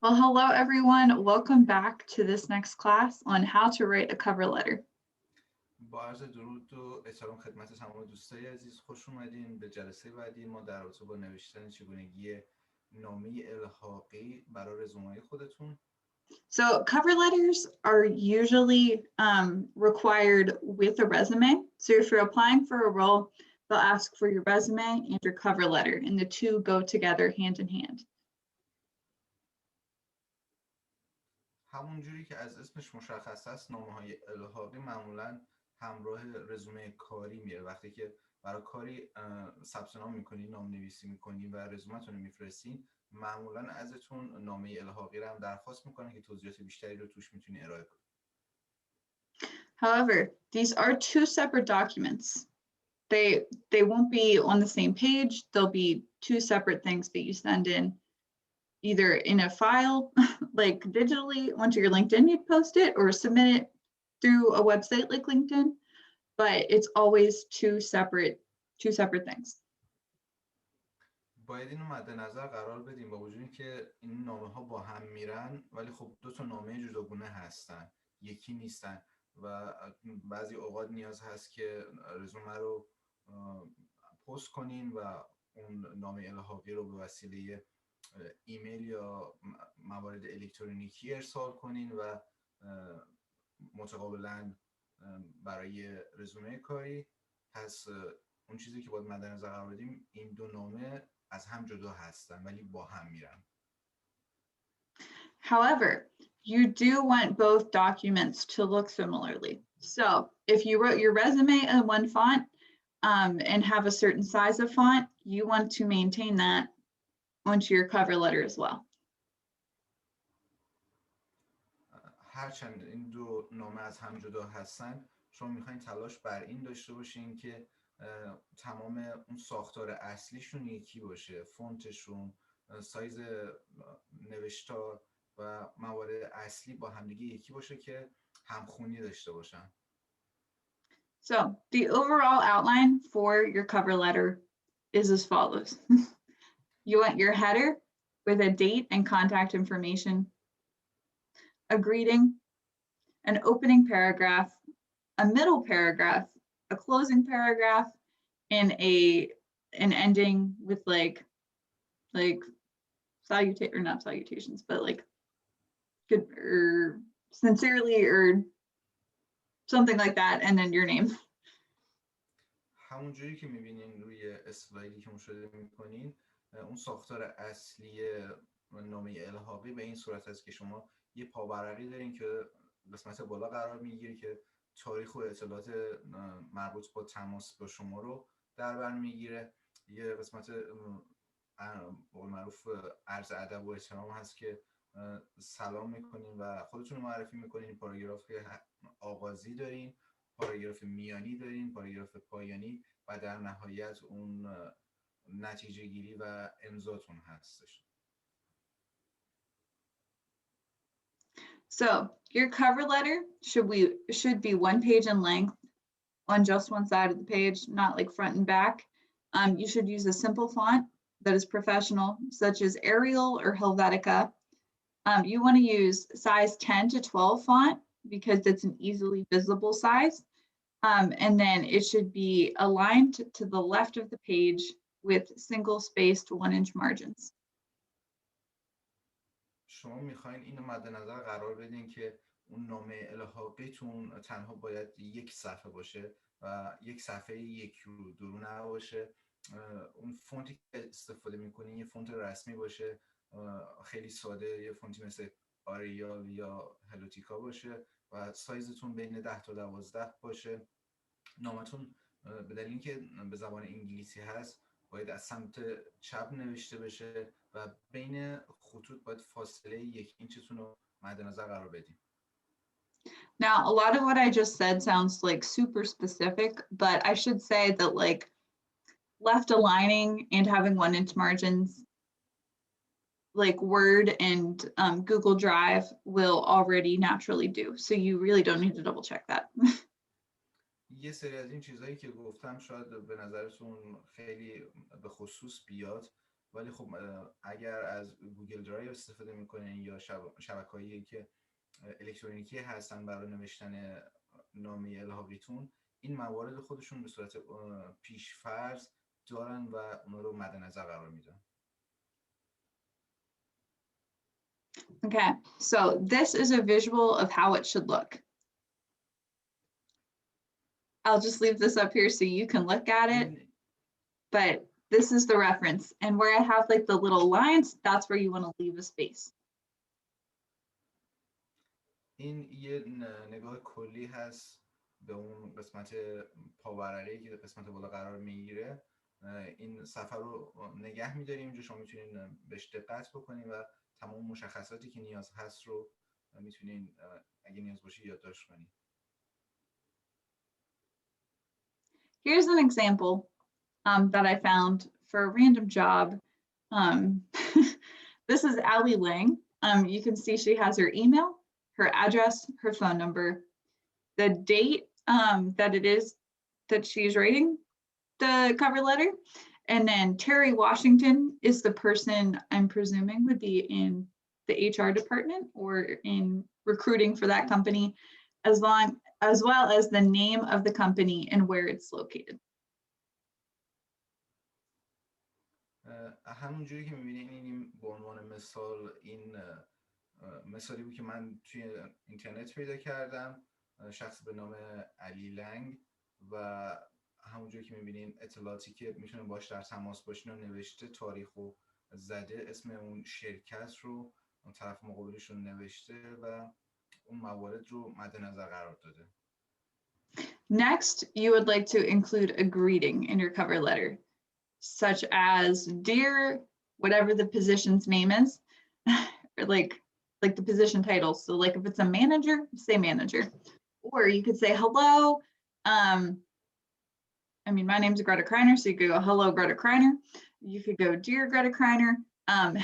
Well, hello everyone. Welcome back to this next class on how to write a cover letter. با عرض درود و احترام خدمت تمام دوستای عزیز، خوش اومدین به جلسه بعدی ما در رابطه با نوشتن چگونگی نامه الحاقی برای رزومه خودتون. So cover letters are usually required with a resume. So if you're applying for a role, they'll ask for your resume and your cover letter, and the two go together hand in hand. همونجوری که از اسمش مشخص است، نامه‌های الحاقی معمولاً همراه رزومه کاری میره. وقتی که برای کاری ثبت نام میکنین، نامه‌نویسی میکنین و رزومتون رو میفرستین، معمولاً ازتون نامه الحاقی رو هم درخواست میکنن که توضیحات بیشتری رو توش میتونی ارائه کنی. However, these are two separate documents. They won't be on the same page. They'll be two separate things that you send in either in a file, like digitally onto your LinkedIn, you'd post it or submit it through a website like LinkedIn, but it's always two separate things. باید اینو مد نظر قرار بدیم، با وجودی که این نامه ها با هم میرن ولی خب دو تا نامه جداگونه هستن، یکی نیستن و بعضی اوقات نیاز هست که رزومه رو پست کنین و اون نامه الحاقی رو به وسیله ایمیل یا موارد الکترونیکی ارسال کنین و متقابلا برای رزومه کاری. پس اون چیزی که باید مد نظر قرار بدیم، این دو نامه از هم جدا هستن ولی با هم میرن. However, you do want both documents to look similarly. So if you wrote your resume in one font and have a certain size of font, you want to maintain that onto your cover letter as well. هرچند این دو نامه از هم جدا هستن، شما میخواین تلاش بر این داشته باشین که تمام اون ساختار اصلیشون یکی باشه، فونتشون، سایز نوشتار و موارد اصلی با همدیگه یکی باشه که همخونی داشته باشن. So the overall outline for your cover letter is as follows. You want your header with a date and contact information, a greeting, an opening paragraph, a middle paragraph, a closing paragraph, and an ending with like salutate or not salutations, but like good or sincerely or something like that, and then your name. همونجوری که میبینین روی اسلایدی که مشاهده میکنین، اون ساختار اصلی نامه الحاقی به این صورت است که شما یه پاورقی دارین که قسمت بالا قرار میگیره که تاریخ و اطلاعات مربوط با تماس با شما رو در بر میگیره. یه قسمت معروف عرض ادب و احترام هست که سلام میکنین و خودتون رو معرفی میکنین. پاراگراف آغازی دارین، پاراگراف میانی دارین، پاراگراف پایانی و در نهایت اون نتیجه گیری و امضاتون هستش. So your cover letter should be 1 page in length on just one side of the page, not like front and back. You should use a simple font that is professional, such as Arial or Helvetica. You want to use size 10 to 12 font because it's an easily visible size. And then it should be aligned to the left of the page with single-spaced 1-inch margins. شما میخواین اینو مد نظر قرار بدین که اون نامه الحاقیتون تنها باید یک صفحه باشه و یک صفحه یک رو درو نباشه. اون فونتی که استفاده میکنین یه فونت رسمی باشه، خیلی ساده، یه فونتی مثل آریال یا هلوتیکا باشه و سایزتون بین 10 تا 12 باشه. نامتون به دلیل اینکه به زبان انگلیسی هست باید از سمت چپ نوشته بشه و بین خطوط باید فاصله 1 اینچتون رو مد نظر قرار بدیم. Now, a lot of what I just said sounds like super specific, but I should say that like left aligning and having 1-inch margins, like Word and Google Drive will already naturally do. So you really don't need to double check that. یه سری از این چیزهایی که گفتم شاید به نظرتون خیلی به خصوص بیاد، ولی خب اگر از گوگل درایو استفاده میکنین یا شبکه‌هایی که الکترونیکی هستن برای نوشتن نامه الحاقیتون، این موارد خودشون به صورت پیشفرض دارن و اونا رو مد نظر قرار میدن. Okay, so this is a visual of how it should look. I'll just leave this up here so you can look at it, but this is the reference. And where I have like the little lines, that's where you want to leave a space. این یه نگاه کلی هست به اون قسمت پاورقی که قسمت بالا قرار میگیره. این صفحه رو نگه میداریم اینجا، شما میتونین بهش دقت بکنین و تمام مشخصاتی که نیاز هست رو میتونین اگه نیاز باشه یادداشت کنین. Here's an example that I found for a random job. This is Ali Lang. You can see she has her email, her address, her phone number, the date that it is that she's writing the cover letter. And then Terry Washington is the person I'm presuming would be in the HR department or in recruiting for that company, as well as the name of the company and where it's located. همونجوری که می‌بینید این به عنوان مثال این مثالی بود که من توی اینترنت پیدا کردم، شخص به نام علی لنگ، و همونجوری که می‌بینین اطلاعاتی که میتونه باش در تماس باشین رو نوشته، تاریخ و زده، اسم اون شرکت رو اون طرف مقابلش رو نوشته و اون موارد رو مد نظر قرار داده. Next, you would like to include a greeting in your cover letter, such as dear, whatever the position's name is, or like the position title. So like if it's a manager, say manager, or you could say hello. I mean, my name's Greta Kreiner, so you could go hello, Greta Kreiner. You could go dear Greta Kreiner.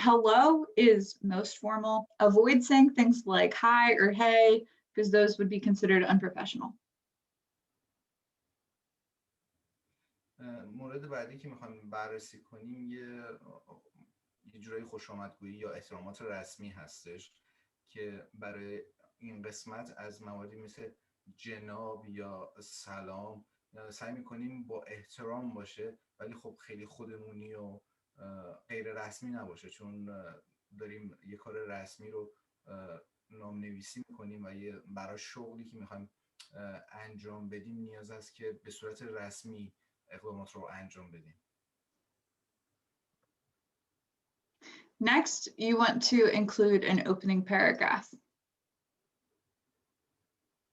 Hello is most formal. Avoid saying things like hi or hey, because those would be considered unprofessional. مورد بعدی که میخوایم بررسی کنیم یه جورایی خوش آمدگویی یا احترامات رسمی هستش که برای این قسمت از مواردی مثل جناب یا سلام سعی میکنیم با احترام باشه، ولی خب خیلی خودمونی و غیر رسمی نباشه، چون داریم یه کار رسمی رو نام نویسی میکنیم و برای شغلی که میخوایم انجام بدیم نیاز است که به صورت رسمی اقدامات رو انجام بدیم. Next, you want to include an opening paragraph.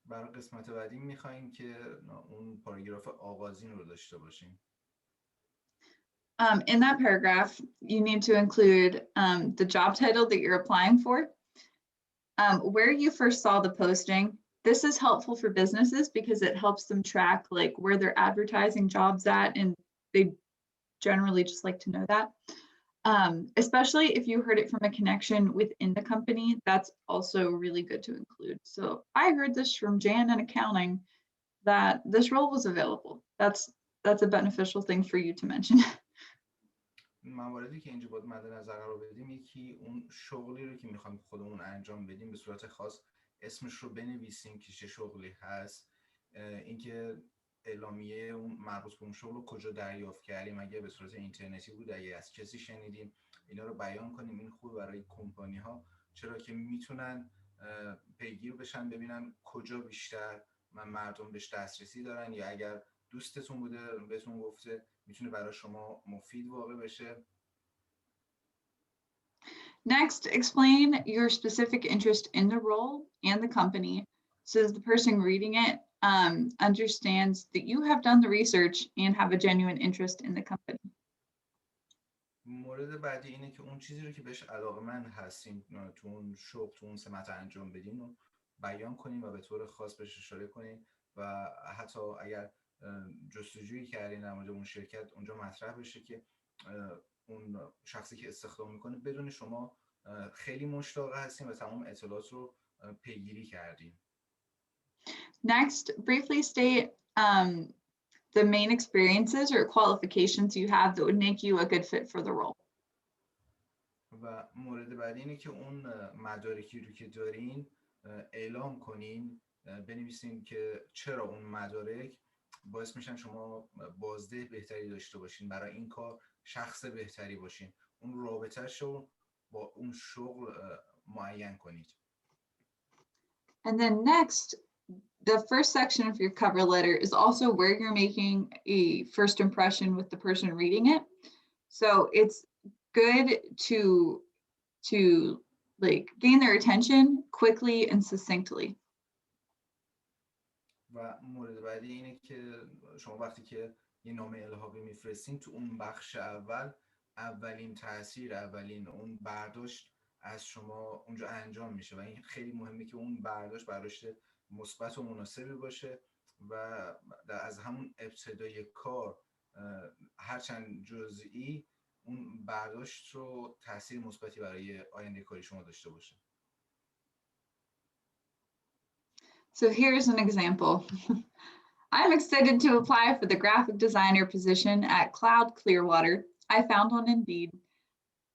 برای قسمت بعدی میخوایم که اون پاراگراف آغازین رو داشته باشیم. In that paragraph, you need to include the job title that you're applying for, where you first saw the posting. This is helpful for businesses because it helps them track like where they're advertising jobs at, and they generally just like to know that. Especially if you heard it from a connection within the company, that's also really good to include. So I heard this from Jan in accounting that this role was available. That's a beneficial thing for you to mention. مواردی که اینجا باید مد نظر قرار بدیم، یکی اون شغلی رو که میخوایم خودمون انجام بدیم به صورت خاص اسمش رو بنویسیم که چه شغلی هست، اینکه اعلامیه اون مربوط به اون شغل رو کجا دریافت کردیم، اگه به صورت اینترنتی بود، اگه از کسی شنیدیم، اینا رو بیان کنیم. این خوبه برای کمپانی ها، چرا که میتونن پیگیر بشن ببینن کجا بیشتر مردم بهش دسترسی دارن، یا اگر دوستتون بوده بهتون گفته میتونه برای شما مفید واقع بشه. Next, explain your specific interest in the role and the company so that the person reading it understands that you have done the research and have a genuine interest in the company. مورد بعدی اینه که اون چیزی رو که بهش علاقه‌مند هستین تو اون شغل، تو اون سمت انجام بدین رو بیان کنین و به طور خاص بهش اشاره کنین و حتی اگر جستجویی کردین در مورد اون شرکت اونجا مطرح بشه که اون شخصی که استخدام میکنه بدون شما خیلی مشتاق هستین و تمام اطلاعات رو پیگیری کردین. Next, briefly state the main experiences or qualifications you have that would make you a good fit for the role. و مورد بعدی اینه که اون مدارکی رو که دارین اعلام کنین، بنویسین که چرا اون مدارک باعث میشن شما بازده بهتری داشته باشین، برای این کار شخص بهتری باشین، اون رابطه‌ش رو با اون شغل معین کنید. And then next, the first section of your cover letter is also where you're making a first impression with the person reading it. So it's good to like gain their attention quickly and succinctly. و مورد بعدی اینه که شما وقتی که یه نامه الحاقی میفرستین، تو اون بخش اولین تاثیر، اولین اون برداشت از شما اونجا انجام میشه و این خیلی مهمه که اون برداشت مثبت و مناسبی باشه و از همون ابتدای کار هرچند جزئی اون برداشت رو تاثیر مثبتی برای آینده کاری شما داشته باشه. So here's an example. I'm excited to apply for the graphic designer position at Cloud Clearwater I found on Indeed.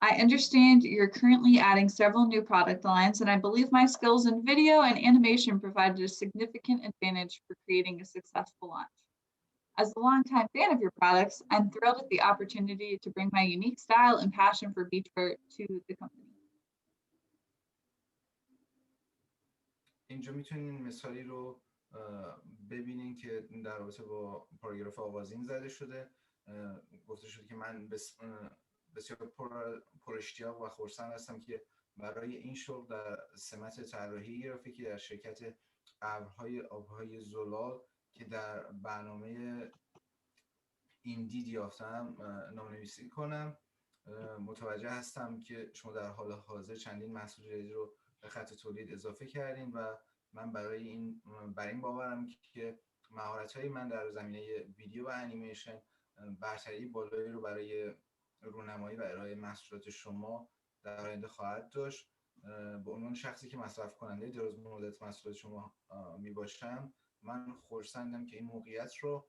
I understand you're currently adding several new product lines, and I believe my skills in video and animation provided a significant advantage for creating a successful launch. As a longtime fan of your products, I'm thrilled at the opportunity to bring my unique style and passion for beach art to the company. اینجا میتونین مثالی رو ببینین که در رابطه با پاراگراف آغازین زده شده. گفته شده که من بسیار پر اشتیاق و خرسند هستم که برای این شغل در سمت طراحی گرافیکی در شرکت ابرهای آبهای زلال که در برنامه ایندید یافتم نامه‌نویسی کنم. متوجه هستم که شما در حال حاضر چندین محصول جدید رو به خط تولید اضافه کردین و من بر این باورم که مهارت‌های من در زمینه ویدیو و انیمیشن برتری بالایی رو برای رونمایی و ارائه محصولات شما در آینده خواهد داشت. به عنوان شخصی که مصرف کننده دراز مدت محصولات شما می باشم، من خرسندم که این موقعیت رو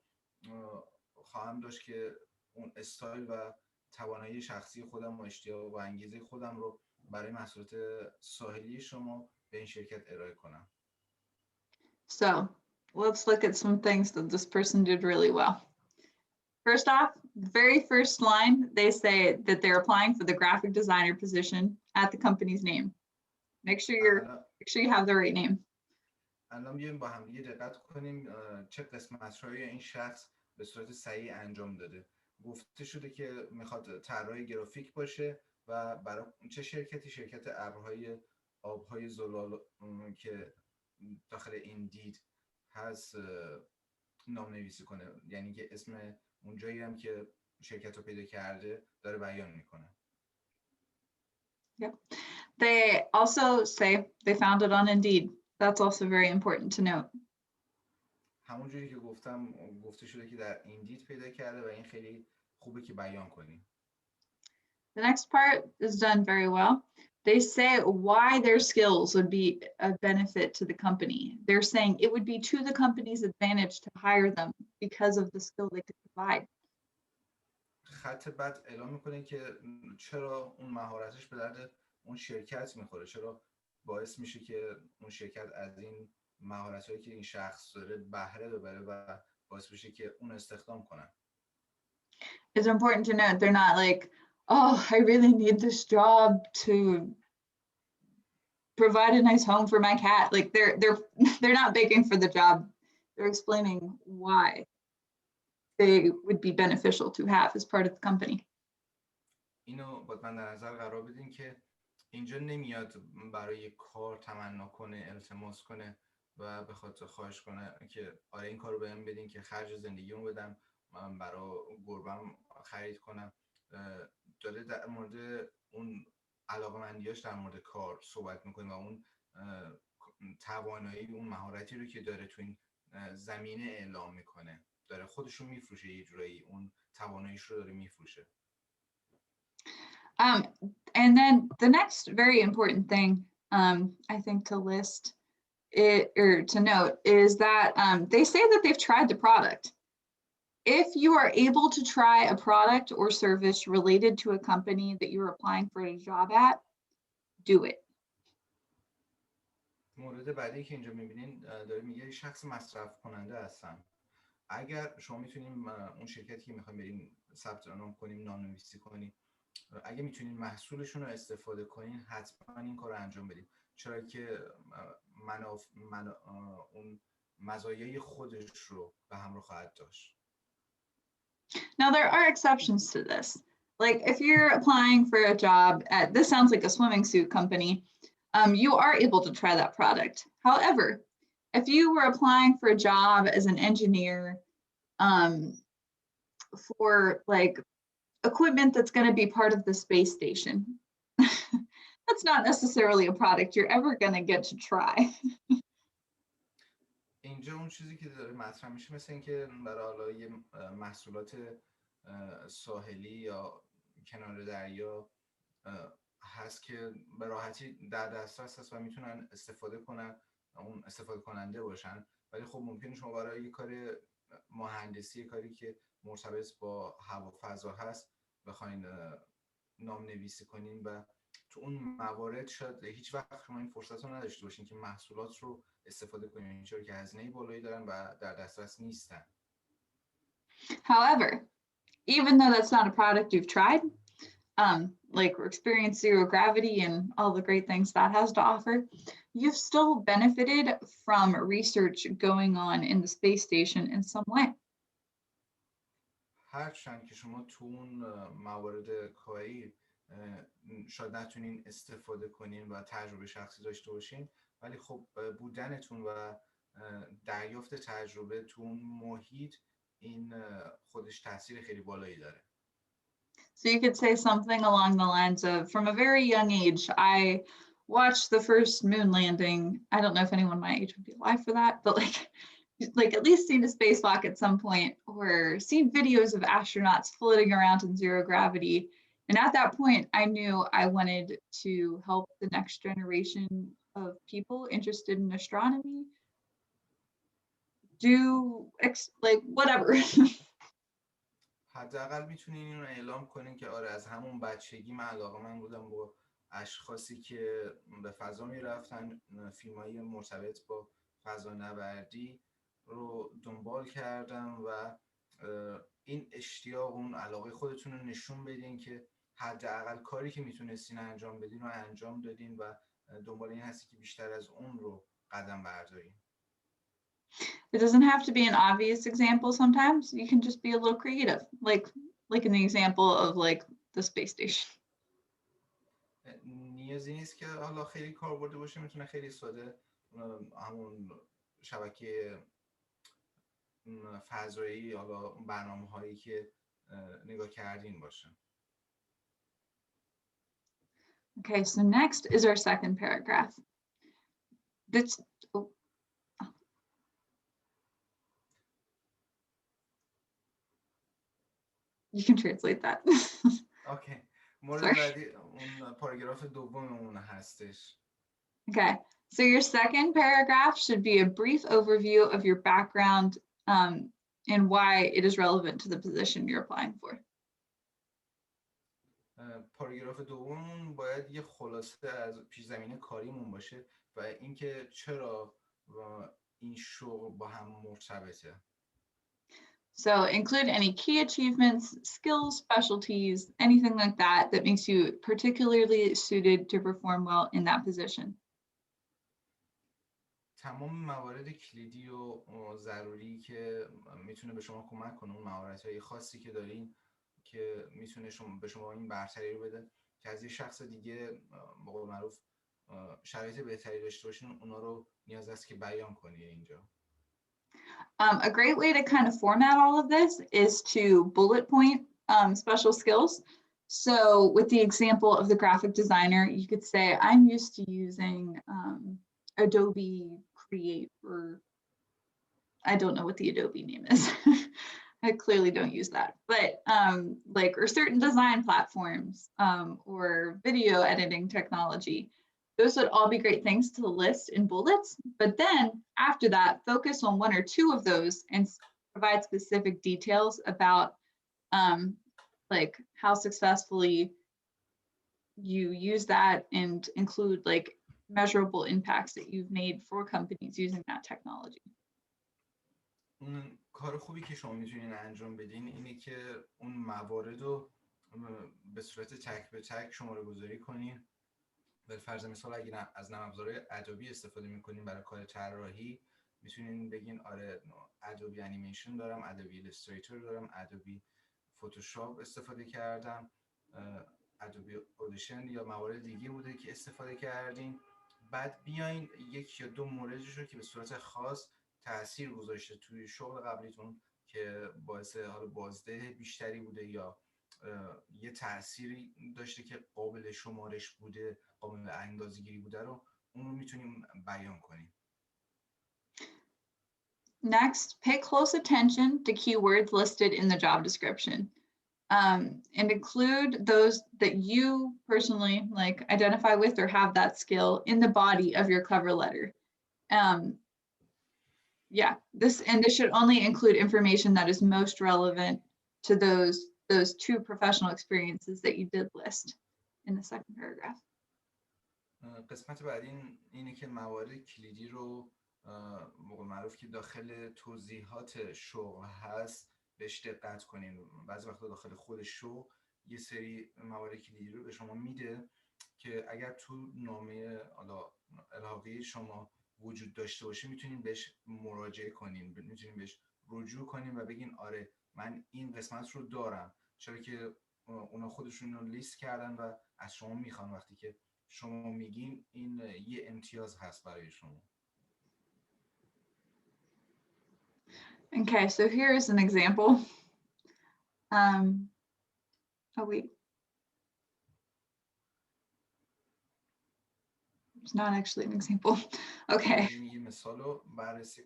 خواهم داشت که اون استایل و توانایی شخصی خودم و اشتیاق و انگیزه خودم رو برای محصولات ساحلی شما به این شرکت ارائه کنم. So let's look at some things that this person did really well. First off, very first line, they say that they're applying for the graphic designer position at the company's name. Make sure you have the right name. الان بیایم با هم دیگه دقت کنیم چه قسمت‌های این شخص به صورت صحیح انجام داده. گفته شده که میخواد طراح گرافیک باشه و برای چه شرکتی؟ شرکت ابرهای آبهای زلال که داخل ایندید هست نامه‌نویسی کنه، یعنی که اسم اون جایی هم که شرکت رو پیدا کرده داره بیان میکنه. Yep. They also say they found it on Indeed. That's also very important to note. همونجوری که گفته شده که در ایندید پیدا کرده و این خیلی خوبه که بیان کنیم. The next part is done very well. They say why their skills would be a benefit to the company. They're saying it would be to the company's advantage to hire them because of the skill they could provide. خط بعد اعلام میکنه که چرا اون مهارتش به درد اون شرکت میخوره، چرا باعث میشه که اون شرکت از این مهارت‌هایی که این شخص داره بهره ببره و باعث بشه که اون استخدام کنن. It's important to note they're not like, oh, I really need this job to provide a nice home for my cat. Like they're not begging for the job. They're explaining why they would be beneficial to have as part of the company. اینو باید من در نظر قرار بدین که اینجا نمیاد برای کار تمنا کنه، التماس کنه و بخواد خواهش کنه که آره این کارو بهم بدین که خرج زندگیمو بدم، من برای گربم خرید کنم. داره در مورد اون علاقه‌مندیاش در مورد کار صحبت میکنه و اون توانایی، اون مهارتی رو که داره تو این زمینه اعلام میکنه، داره خودشو میفروشه، یه جورایی اون تواناییش رو داره میفروشه. And then the next very important thing I think to list it or to note is that they say that they've tried the product. If you are able to try a product or service related to a company that you're applying for a job at, do it. مورد بعدی که اینجا میبینین داره میگه شخص مصرف کننده هستم. اگر شما میتونیم اون شرکتی که میخوایم بریم ثبت نام کنیم نام‌نویسی کنیم، اگه میتونین محصولشون رو استفاده کنین حتما این کار رو انجام بدین، چرا که اون مزایای خودش رو به همراه خواهد داشت. Now there are exceptions to this. Like if you're applying for a job at, this sounds like a swimming suit company, you are able to try that product. However, if you were applying for a job as an engineer for like equipment that's going to be part of the space station, that's not necessarily a product you're ever going to get to try. اینجا اون چیزی که داره مطرح میشه مثل اینکه برای حالا یه محصولات ساحلی یا کنار دریا هست که به راحتی در دسترس هست و میتونن استفاده کنن، اون استفاده کننده باشن، ولی خب ممکنه شما برای یه کار مهندسی، کاری که مرتبط با هوا فضا هست بخواین نام نویسی کنین و تو اون موارد شاید هیچ وقت شما این فرصت رو نداشته باشین که محصولات رو استفاده کنین، چون که هزینه بالایی دارن و در دسترس نیستن. However, even though that's not a product you've tried, like experienced zero gravity and all the great things that has to offer, you've still benefited from research going on in the space station in some way. هرچند که شما تو اون موارد کاری شاید نتونین استفاده کنین و تجربه شخصی داشته باشین، ولی خب بودنتون و دریافت تجربه تو اون محیط این خودش تاثیر خیلی بالایی داره. So you could say something along the lines of, from a very young age, I watched the first moon landing. I don't know if anyone my age would be alive for that, but like at least seen a spacewalk at some point or seen videos of astronauts floating around in zero gravity. And at that point, I knew I wanted to help the next generation of people interested in astronomy do like whatever. حداقل میتونین اینو اعلام کنین که آره از همون بچگی من علاقه‌مند بودم با اشخاصی که به فضا میرفتن، فیلم‌های مرتبط با فضانوردی رو دنبال کردم و این اشتیاق، اون علاقه خودتون رو نشون بدین که حداقل کاری که میتونستین انجام بدین رو انجام دادین و دنبال این هستی که بیشتر از اون رو قدم بردارین. It doesn't have to be an obvious example sometimes. You can just be a little creative, like in the example of like the space station. نیازی نیست که حالا خیلی کاربردی باشه، میتونه خیلی ساده همون شبکه فضایی، حالا برنامه‌هایی که نگاه کردین باشه. Okay, so next is our second paragraph. This, oh. You can translate that. اوکی. مورد بعدی اون پاراگراف دوممون هستش. Okay, so your second paragraph should be a brief overview of your background and why it is relevant to the position you're applying for. پاراگراف دوممون باید یه خلاصه از پیش زمینه کاریمون باشه و اینکه چرا این شغل با هم مرتبطه. So include any key achievements, skills, specialties, anything like that that makes you particularly suited to perform well in that position. تمام موارد کلیدی و ضروری که میتونه به شما کمک کنه، اون مهارت‌های خاصی که دارین که میتونه به شما این برتری رو بده که از یه شخص دیگه به قول معروف شرایط بهتری داشته باشین، اونا رو نیاز است که بیان کنی اینجا. A great way to kind of format all of this is to bullet point special skills. So with the example of the graphic designer, you could say, I'm used to using Adobe Create, or I don't know what the Adobe name is. I clearly don't use that, but like, or certain design platforms or video editing technology. Those would all be great things to list in bullets, but then after that, focus on one or two of those and provide specific details about like how successfully you use that and include like measurable impacts that you've made for companies using that technology. اون کار خوبی که شما میتونین انجام بدین اینه که اون موارد رو به صورت تک به تک شماره گذاری کنین. به فرض مثال اگه از نرم افزارهای ادوبی استفاده میکنین برای کار طراحی، میتونین بگین آره ادوبی انیمیشن دارم، ادوبی ایلستریتور دارم، ادوبی فتوشاپ استفاده کردم، ادوبی اودیشن یا موارد دیگه بوده که استفاده کردین. بعد بیاین یک یا دو موردش رو که به صورت خاص تأثیر گذاشته توی شغل قبلیتون که باعث حالا بازده بیشتری بوده یا یه تأثیری داشته که قابل شمارش بوده، قابل اندازه‌گیری بوده رو اون رو میتونیم بیان کنیم. Next, pay close attention to keywords listed in the job description, and include those that you personally like identify with or have that skill in the body of your cover letter. Yeah, this should only include information that is most relevant to those two professional experiences that you did list in the second paragraph. قسمت بعدی اینه که موارد کلیدی رو معروف که داخل توضیحات شغل هست بهش دقت کنین. بعضی وقتا داخل خود شغل یه سری موارد کلیدی رو به شما میده که اگر تو نامه الحاقی شما وجود داشته باشه میتونین بهش مراجعه کنین، میتونین بهش رجوع کنین و بگین آره من این قسمت رو دارم، چرا که اونا خودشون رو لیست کردن و از شما میخوان وقتی که شما میگین این یه امتیاز هست برای شما. Okay, so here is an example. Oh wait. It's not actually an example. Okay. یه مثال رو بررسی.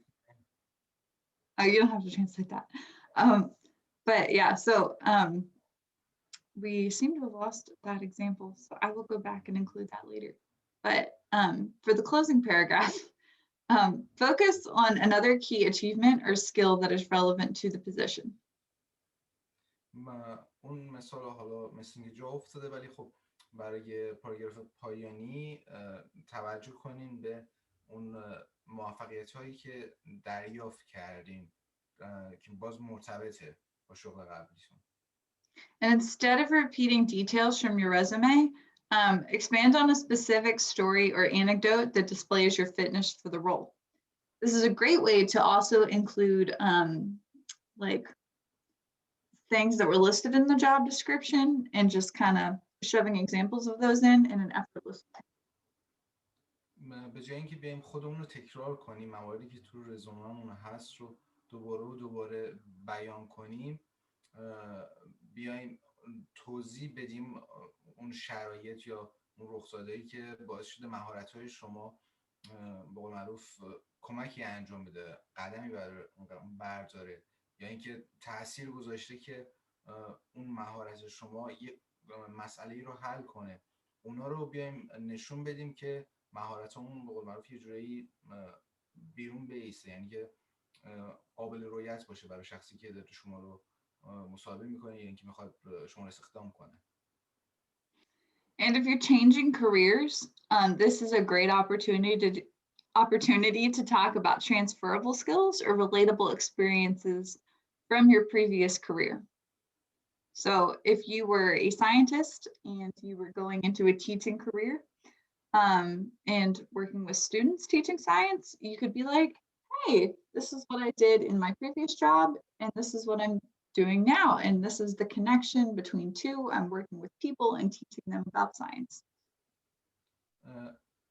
Oh, you don't have to translate that. But yeah, so we seem to have lost that example, so I will go back and include that later. But for the closing paragraph, focus on another key achievement or skill that is relevant to the position. اون مثال حالا مثل اینکه جا افتاده ولی خب برای پاراگراف پایانی توجه کنین به اون موفقیت هایی که دریافت کردین که باز مرتبطه با شغل قبلیتون. And instead of repeating details from your resume, expand on a specific story or anecdote that displays your fitness for the role. This is a great way to also include like things that were listed in the job description and just kind of shoving examples of those in an effortless way. به جای اینکه بیایم خودمون رو تکرار کنیم، مواردی که تو رزوممون هست رو دوباره بیان کنیم، بیایم توضیح بدیم اون شرایط یا اون رخدادهایی که باعث شده مهارت‌های شما به قول معروف کمکی انجام بده، قدمی برداره یا اینکه تأثیر گذاشته که اون مهارت شما یک مسئله‌ای رو حل کنه. اونا رو بیایم نشون بدیم که مهارتمون به قول معروف یه جورایی بیرون بیسته، یعنی که قابل رؤیت باشه برای شخصی که داره شما رو مصاحبه میکنه یا اینکه میخواد شما رو استخدام کنه. And if you're changing careers, this is a great opportunity to talk about transferable skills or relatable experiences from your previous career. So if you were a scientist and you were going into a teaching career and working with students teaching science, you could be like, hey, this is what I did in my previous job, and this is what I'm doing now. And this is the connection between two. I'm working with people and teaching them about science.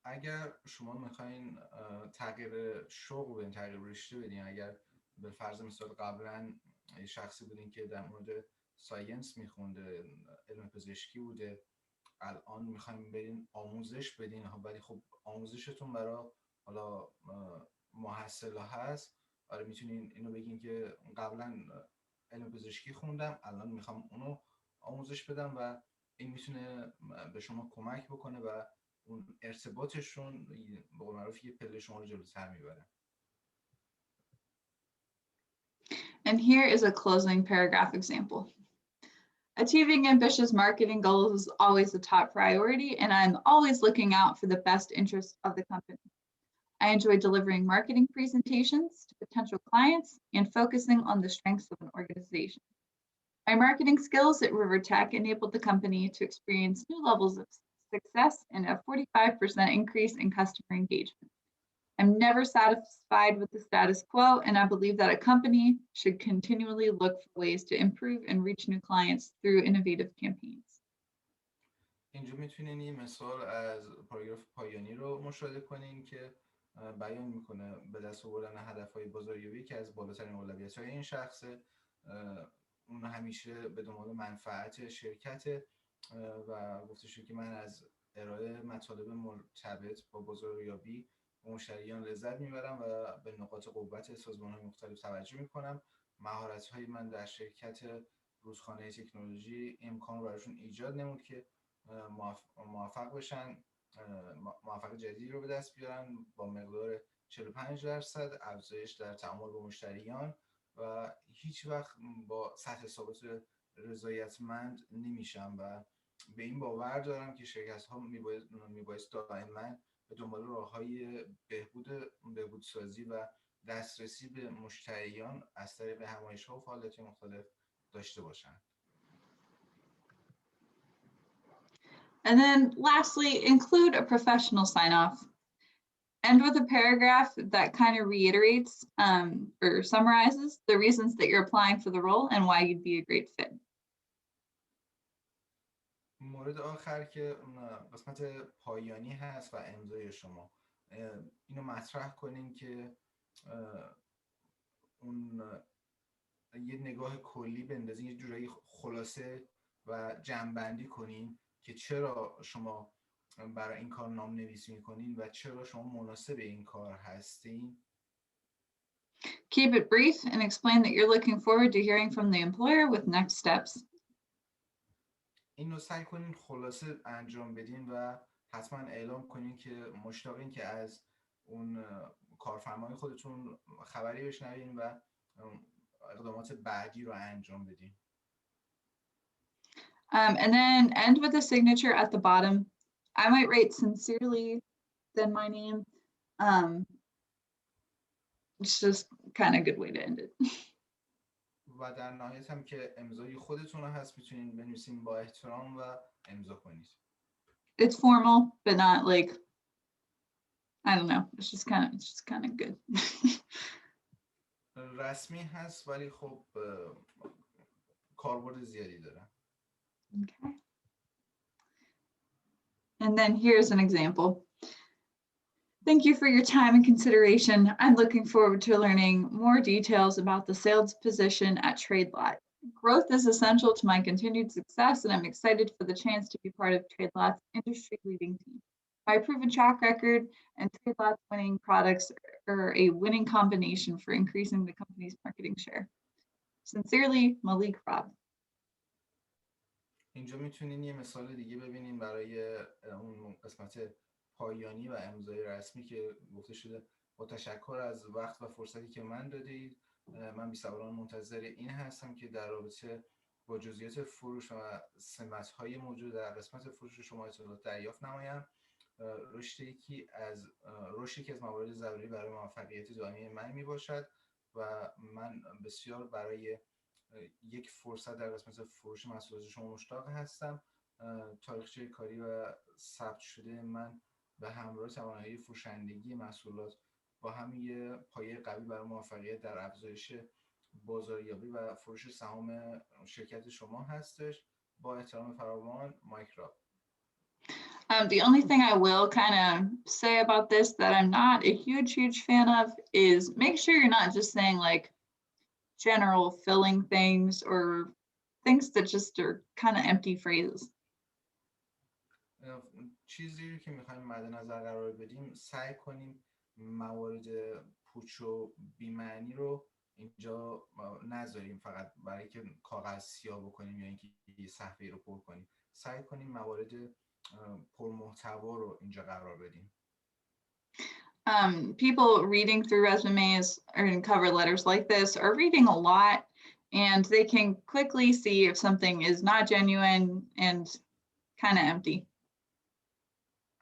اگر شما میخواین تغییر شغل بدین، تغییر رشته بدین، اگر به فرض مثال قبلا شخصی بودین که در مورد ساینس میخونده، علم پزشکی بوده، الان میخوایم برین آموزش بدین، ولی خب آموزشتون برای حالا محصله هست، آره میتونین اینو بگین که قبلا علم پزشکی خوندم، الان میخوام اونو آموزش بدم و این میتونه به شما کمک بکنه و اون ارتباطشون به قول معروف یه پله شما رو جلوتر میبره. And here is a closing paragraph example. Achieving ambitious marketing goals is always a top priority, and I'm always looking out for the best interests of the company. I enjoy delivering marketing presentations to potential clients and focusing on the strengths of an organization. My marketing skills at RiverTech enabled the company to experience new levels of success and a 45% increase in customer engagement. I'm never satisfied with the status quo, and I believe that a company should continually look for ways to improve and reach new clients through innovative campaigns. اینجا میتونین یه مثال از پاراگراف پایانی رو مشاهده کنین که بیان میکنه به دست آوردن هدفهای بازاریابی که از بالاترین اولویت‌های این شخصه. اون همیشه به دنبال منفعت شرکته و گفته شده که من از ارائه مطالب مرتبط با بازاریابی و مشتریان لذت میبرم و به نقاط قوت سازمان‌های مختلف توجه میکنم. مهارت‌های من در شرکت رودخانه تکنولوژی امکان رو براشون ایجاد نمود که موفق بشن، موفق جدیدی رو به دست بیارن با مقدار 45% افزایش در تعامل با مشتریان و هیچ وقت با سطح ثابت رضایتمند نمیشم و به این باور دارم که شرکت‌ها میبایست دائما به دنبال راه‌های بهبودسازی و دسترسی به مشتریان از طریق همایش‌ها و فعالیت‌های مختلف داشته باشند. And then lastly, include a professional sign-off. End with a paragraph that kind of reiterates or summarizes the reasons that you're applying for the role and why you'd be a great fit. مورد آخر که قسمت پایانی هست و امضای شما، اینو مطرح کنین که اون یه نگاه کلی بندازین، یه جورایی خلاصه و جمع‌بندی کنین که چرا شما برای این کار نام نویسی میکنین و چرا شما مناسب این کار هستین. Keep it brief and explain that you're looking forward to hearing from the employer with next steps. اینو سعی کنین خلاصه انجام بدین و حتما اعلام کنین که مشتاقین که از اون کارفرمای خودتون خبری بشنوین و اقدامات بعدی رو انجام بدین. And then end with a signature at the bottom. I might write sincerely, then my name. It's just kind of a good way to end it. و در نهایت هم که امضای خودتون رو هست میتونین بنویسین با احترام و امضا کنید. It's formal, but not like, I don't know. It's just kind of good. رسمی هست ولی خب کاربرد زیادی داره. Okay. And then here's an example. Thank you for your time and consideration. I'm looking forward to learning more details about the sales position at TradeLot. Growth is essential to my continued success, and I'm excited for the chance to be part of TradeLot's industry-leading team. My proven track record and TradeLot's winning products are a winning combination for increasing the company's marketing share. Sincerely, Malik Rob. اینجا میتونین یه مثال دیگه ببینین برای اون قسمت پایانی و امضای رسمی که گفته شده با تشکر از وقت و فرصتی که من دادید. من بی‌صبرانه منتظر این هستم که در رابطه با جزئیات فروش و سمت‌های موجود در قسمت فروش شما اطلاعات دریافت نمایم. رشد یکی از موارد ضروری برای موفقیت دائمی من میباشد و من بسیار برای یک فرصت در قسمت فروش محصولات شما مشتاق هستم. تاریخچه کاری و ثبت شده من به همراه توانایی فروشندگی محصولات با هم یه پایه قوی برای موفقیت در افزایش بازاریابی و فروش سهام شرکت شما هستش. با احترام فراوان، مایک راب. The only thing I will kind of say about this that I'm not a huge fan of is make sure you're not just saying like general filling things or things that just are kind of empty phrases. چیزی که میخوایم مد نظر قرار بدیم، سعی کنیم موارد پوچ و بی‌معنی رو اینجا نذاریم فقط برای که کاغذ سیاه بکنیم یا اینکه یه صفحه رو پر کنیم. سعی کنیم موارد پرمحتوا رو اینجا قرار بدیم. People reading through resumes or in cover letters like this are reading a lot, and they can quickly see if something is not genuine and kind of empty.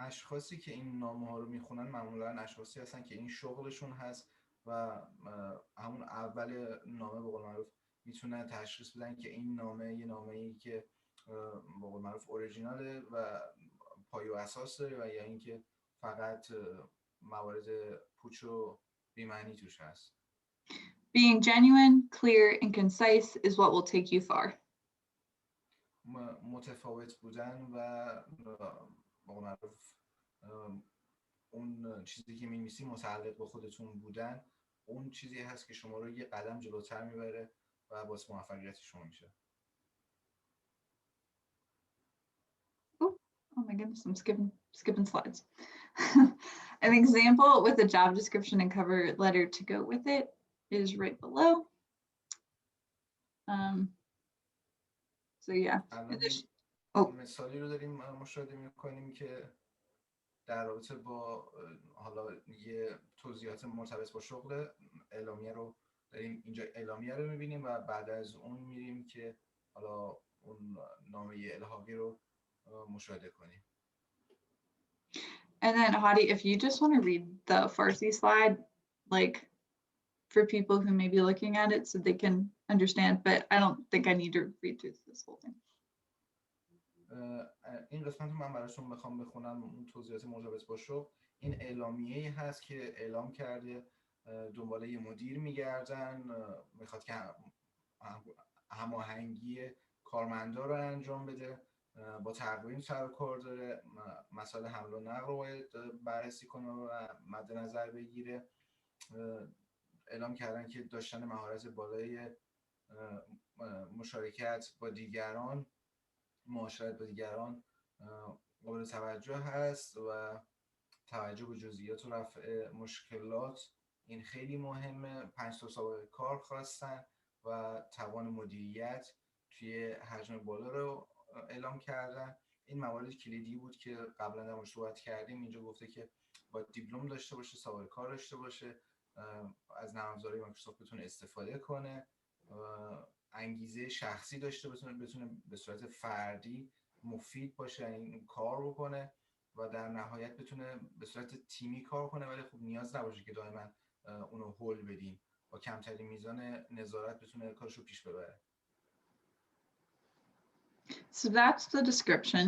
اشخاصی که این نامه ها رو میخونن معمولا اشخاصی هستن که این شغلشون هست و همون اول نامه به قول معروف میتونن تشخیص بدن که این نامه یه نامه‌ای که به قول معروف اوریجیناله و پای و اساس داره و یا اینکه فقط موارد پوچ و بی‌معنی توش هست. Being genuine, clear, and concise is what will take you far. متفاوت بودن و به قول معروف اون چیزی که می‌نویسی متعلق به خودتون بودن اون چیزی هست که شما رو یه قدم جلوتر میبره و باعث موفقیت شما میشه. Oh my goodness, I'm skipping slides. An example with a job description and cover letter to go with it is right below. So yeah. مثالی رو داریم مشاهده میکنیم که در رابطه با حالا یه توضیحات مرتبط با شغل اعلامیه رو داریم اینجا اعلامیه رو میبینیم و بعد از اون میریم که حالا اون نامه الحاقی رو مشاهده کنیم. And then Hadi, if you just want to read the Farsi slide, like for people who may be looking at it so they can understand, but I don't think I need to read through this whole thing. این قسمت رو من براشون بخوام بخونم اون توضیحات مرتبط با شغل این اعلامیه‌ای هست که اعلام کرده دنبال یه مدیر میگردن میخواد که هماهنگی کارمندا رو انجام بده با تقویم سر و کار داره مسائل حمل و نقل رو باید بررسی کنه و مد نظر بگیره اعلام کردن که داشتن مهارت بالای مشارکت با دیگران معاشرت با دیگران قابل توجه هست و توجه به جزئیات و رفع مشکلات این خیلی مهمه 5 تا سابقه کار خواستن و توان مدیریت توی حجم بالا رو اعلام کردن این موارد کلیدی بود که قبلا در موردش صحبت کردیم اینجا گفته که باید دیپلم داشته باشه سابقه کار داشته باشه از نرم افزارهای مایکروسافت بتونه استفاده کنه انگیزه شخصی داشته بتونه به صورت فردی مفید باشه این کار بکنه و در نهایت بتونه به صورت تیمی کار کنه ولی خب نیاز نباشه که دائما اونو هول بدیم با کمترین میزان نظارت بتونه کارشو پیش ببره. So that's the description.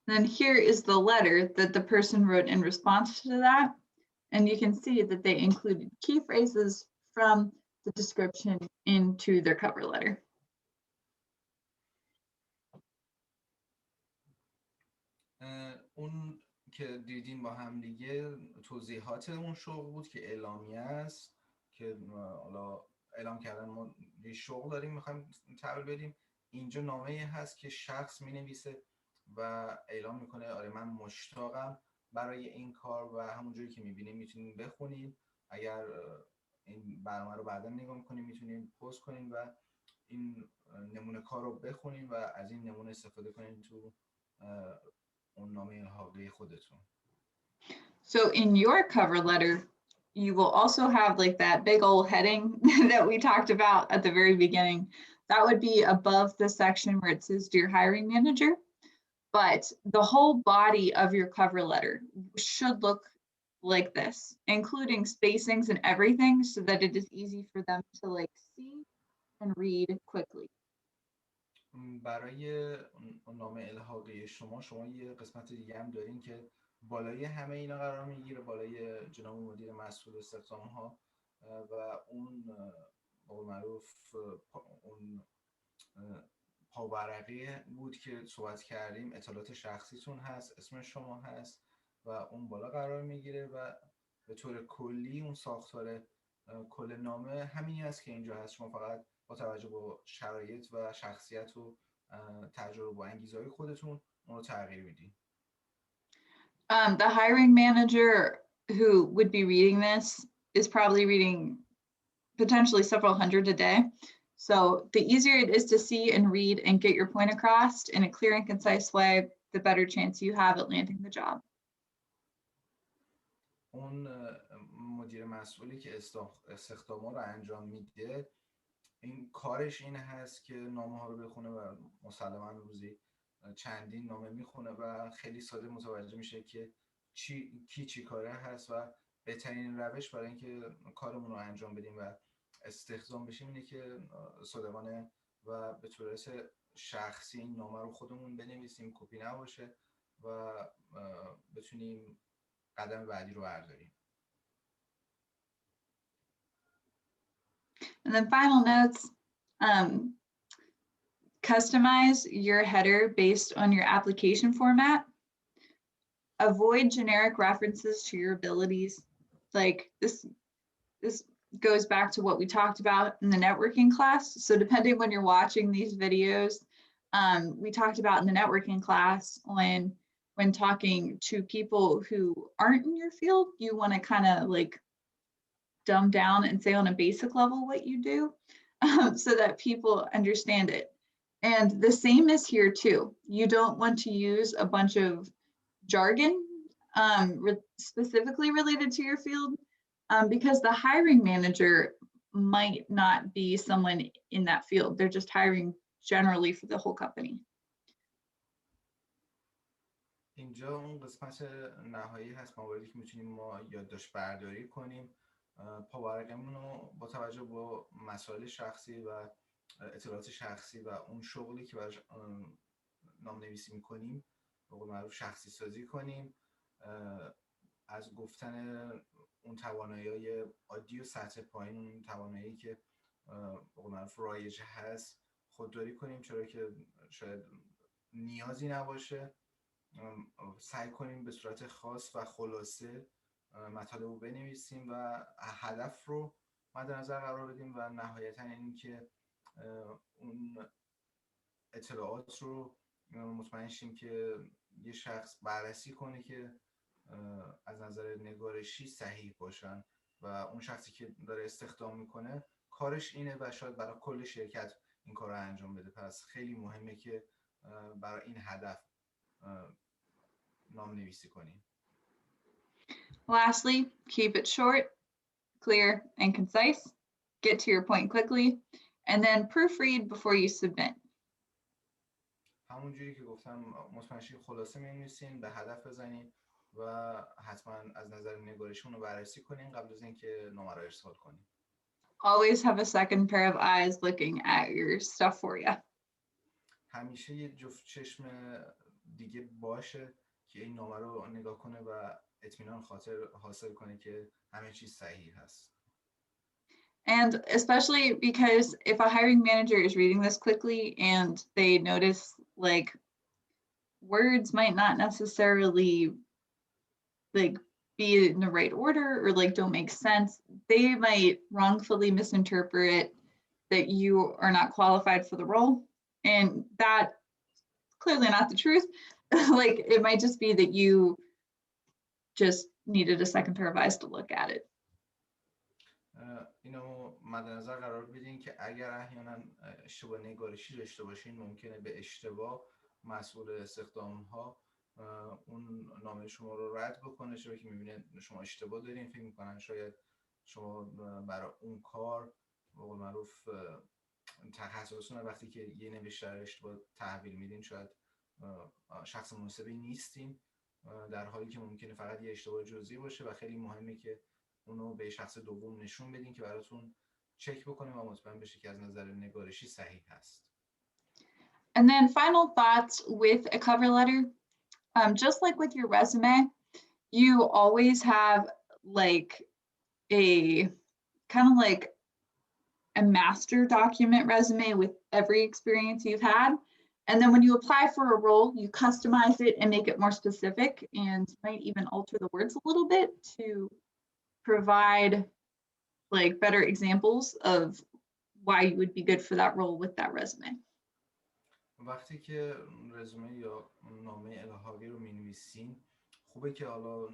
Then here is the letter that the person wrote in response to that. And you can see that they included key phrases from the description into their cover letter. اون که دیدیم با هم دیگه توضیحات اون شغل بود که اعلامیه است که حالا اعلام کردن ما یه شغل داریم میخوایم تحویل بدیم اینجا نامه‌ای هست که شخص مینویسه و اعلام میکنه آره من مشتاقم برای این کار و همونجوری که میبینیم میتونیم بخونیم اگر این برنامه رو بعدا نگاه میکنیم میتونیم پست کنیم و این نمونه کار رو بخونیم و از این نمونه استفاده کنیم تو اون نامه الحاقی خودتون. So in your cover letter, you will also have like that big old heading that we talked about at the very beginning. That would be above the section where it says Dear Hiring Manager. But the whole body of your cover letter should look like this, including spacings and everything so that it is easy for them to like see and read quickly. برای نامه الحاقی شما یه قسمت دیگه هم دارین که بالای همه اینا قرار میگیره بالای جناب مدیر مسئول استخدام ها و اون به معروف اون پاورقی بود که صحبت کردیم اطلاعات شخصیتون هست اسم شما هست و اون بالا قرار میگیره و به طور کلی اون ساختار کل نامه همینی هست که اینجا هست شما فقط با توجه به شرایط و شخصیت و تجربه و انگیزه‌های خودتون اون رو تغییر میدین. The hiring manager who would be reading this is probably reading potentially several hundred a day. So the easier it is to see and read and get your point across in a clear and concise way, the better chance you have at landing the job. اون مدیر مسئولی که استخدام رو انجام میده این کارش این هست که نامه ها رو بخونه و مسلما روزی چندین نامه میخونه و خیلی ساده متوجه میشه که کی چی کاره هست و بهترین روش برای اینکه کارمون رو انجام بدیم و استخدام بشیم اینه که صادقانه و به صورت شخصی این نامه رو خودمون بنویسیم، کپی نباشه و بتونیم قدم بعدی رو برداریم. And then final notes, customize your header based on your application format. Avoid generic references to your abilities. Like this goes back to what we talked about in the networking class. So depending when you're watching these videos, we talked about in the networking class when talking to people who aren't in your field, you want to kind of like dumb down and say on a basic level what you do so that people understand it. And the same is here too. You don't want to use a bunch of jargon specifically related to your field because the hiring manager might not be someone in that field. They're just hiring generally for the whole company. اینجا اون قسمت نهایی هست، مواردی که میتونیم ما یادداشت برداری کنیم. پاورقیمون رو با توجه با مسائل شخصی و اطلاعات شخصی و اون شغلی که براش نام‌نویسی میکنیم به قول معروف شخصی سازی کنیم. از گفتن اون توانایی‌های عادی و سطح پایین، اون توانایی که به قول معروف رایج هست خودداری کنیم، چرا که شاید نیازی نباشه. سعی کنیم به صورت خاص و خلاصه مطالب رو بنویسیم و هدف رو مد نظر قرار بدیم و نهایتا این که اون اطلاعات رو مطمئن شیم که یه شخص بررسی کنه که از نظر نگارشی صحیح باشن و اون شخصی که داره استخدام میکنه کارش اینه و شاید برای کل شرکت این کار رو انجام بده. پس خیلی مهمه که برای این هدف نام نویسی کنیم. Lastly, keep it short, clear, and concise. Get to your point quickly, and then proofread before you submit. همونجوری که گفتم مطمئن شید خلاصه می‌نویسین، به هدف بزنین و حتما از نظر نگارشی اون رو بررسی کنین قبل از اینکه نامه رو ارسال کنین. Always have a second pair of eyes looking at your stuff for you. همیشه یه جفت چشم دیگه باشه که این نامه رو نگاه کنه و اطمینان خاطر حاصل کنه که همه چیز صحیح هست. And especially because if a hiring manager is reading this quickly and they notice like words might not necessarily like be in the right order or like don't make sense, they might wrongfully misinterpret that you are not qualified for the role. And that's clearly not the truth. Like it might just be that you just needed a second pair of eyes to look at it. اینو مد نظر قرار بدین که اگر احیانا اشتباه نگارشی داشته باشین ممکنه به اشتباه مسئول استخدام ها اون نامه شما رو رد بکنه، چرا که میبینه شما اشتباه دارین. فکر میکنن شاید شما برای اون کار به قول معروف تخصصتون وقتی که یه نوشته رو اشتباه تحویل میدین شاید شخص مناسبی نیستین، در حالی که ممکنه فقط یه اشتباه جزئی باشه و خیلی مهمه که اونو به شخص دوم نشون بدین که براتون چک بکنه و مطمئن بشه که از نظر نگارشی صحیح هست. And then final thoughts with a cover letter. Just like with your resume, you always have like a kind of like a master document resume with every experience you've had. And then when you apply for a role, you customize it and make it more specific and might even alter the words a little bit to provide like better examples of why you would be good for that role with that resume. وقتی که رزومه یا نامه الحاقی رو می‌نویسین خوبه که حالا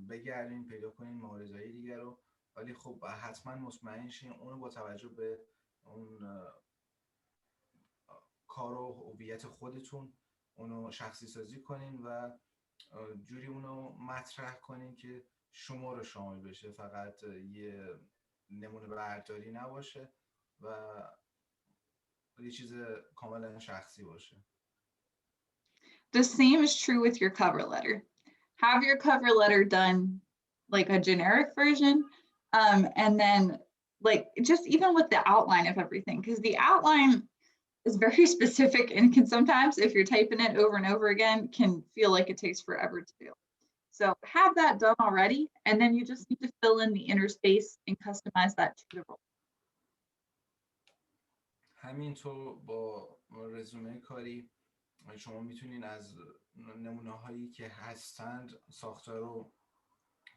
بگردین پیدا کنین مبارزهای دیگر رو، ولی خب حتما مطمئن شین اون با توجه به اون کار و هویت خودتون اونو شخصی سازی کنین و جوری اونو مطرح کنین که شماره شامل بشه، فقط یه نمونه برداری نباشه و یه چیز کاملا شخصی باشه. The same is true with your cover letter. Have your cover letter done like a generic version, and then like just even with the outline of everything, because the outline is very specific and can sometimes, if you're typing it over and over again, can feel like it takes forever to do. So have that done already, and then you just need to fill in the inner space and customize that to the role. همینطور با رزومه کاری شما میتونین از نمونه هایی که هستند، ساختار و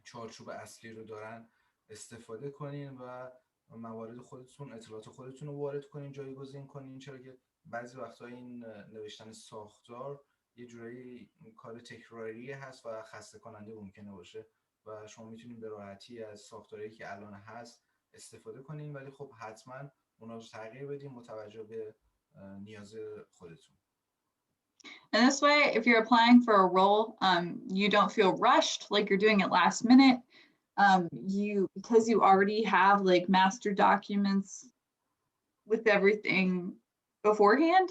چارچوب اصلی رو دارن استفاده کنین و موارد خودتون، اطلاعات خودتون رو وارد کنین، جایگزین کنین، چرا که بعضی وقتا این نوشتن ساختار یه جورایی کار تکراری هست و خسته کننده ممکنه باشه و شما میتونین به راحتی از ساختاری که الان هست استفاده کنین، ولی خب حتما اونا رو تغییر بدین متوجه به نیاز خودتون. And this way, if you're applying for a role, you don't feel rushed, like you're doing it last minute. Because you already have like master documents with everything beforehand,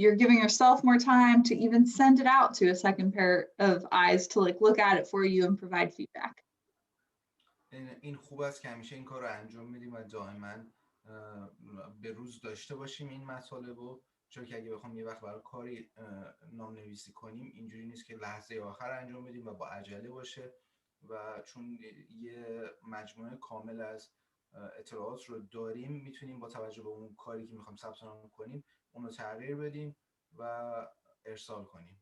you're giving yourself more time to even send it out to a second pair of eyes to like look at it for you and provide feedback. این خوب است که همیشه این کار رو انجام میدیم و دائما به روز داشته باشیم این مطالب رو، چون که اگه بخوام یه وقت برای کاری نام نویسی کنیم اینجوری نیست که لحظه آخر انجام بدیم و با عجله باشه و چون یه مجموعه کامل از اطلاعات رو داریم میتونیم با توجه به اون کاری که میخوایم ثبت نام کنیم اون رو تغییر بدیم و ارسال کنیم.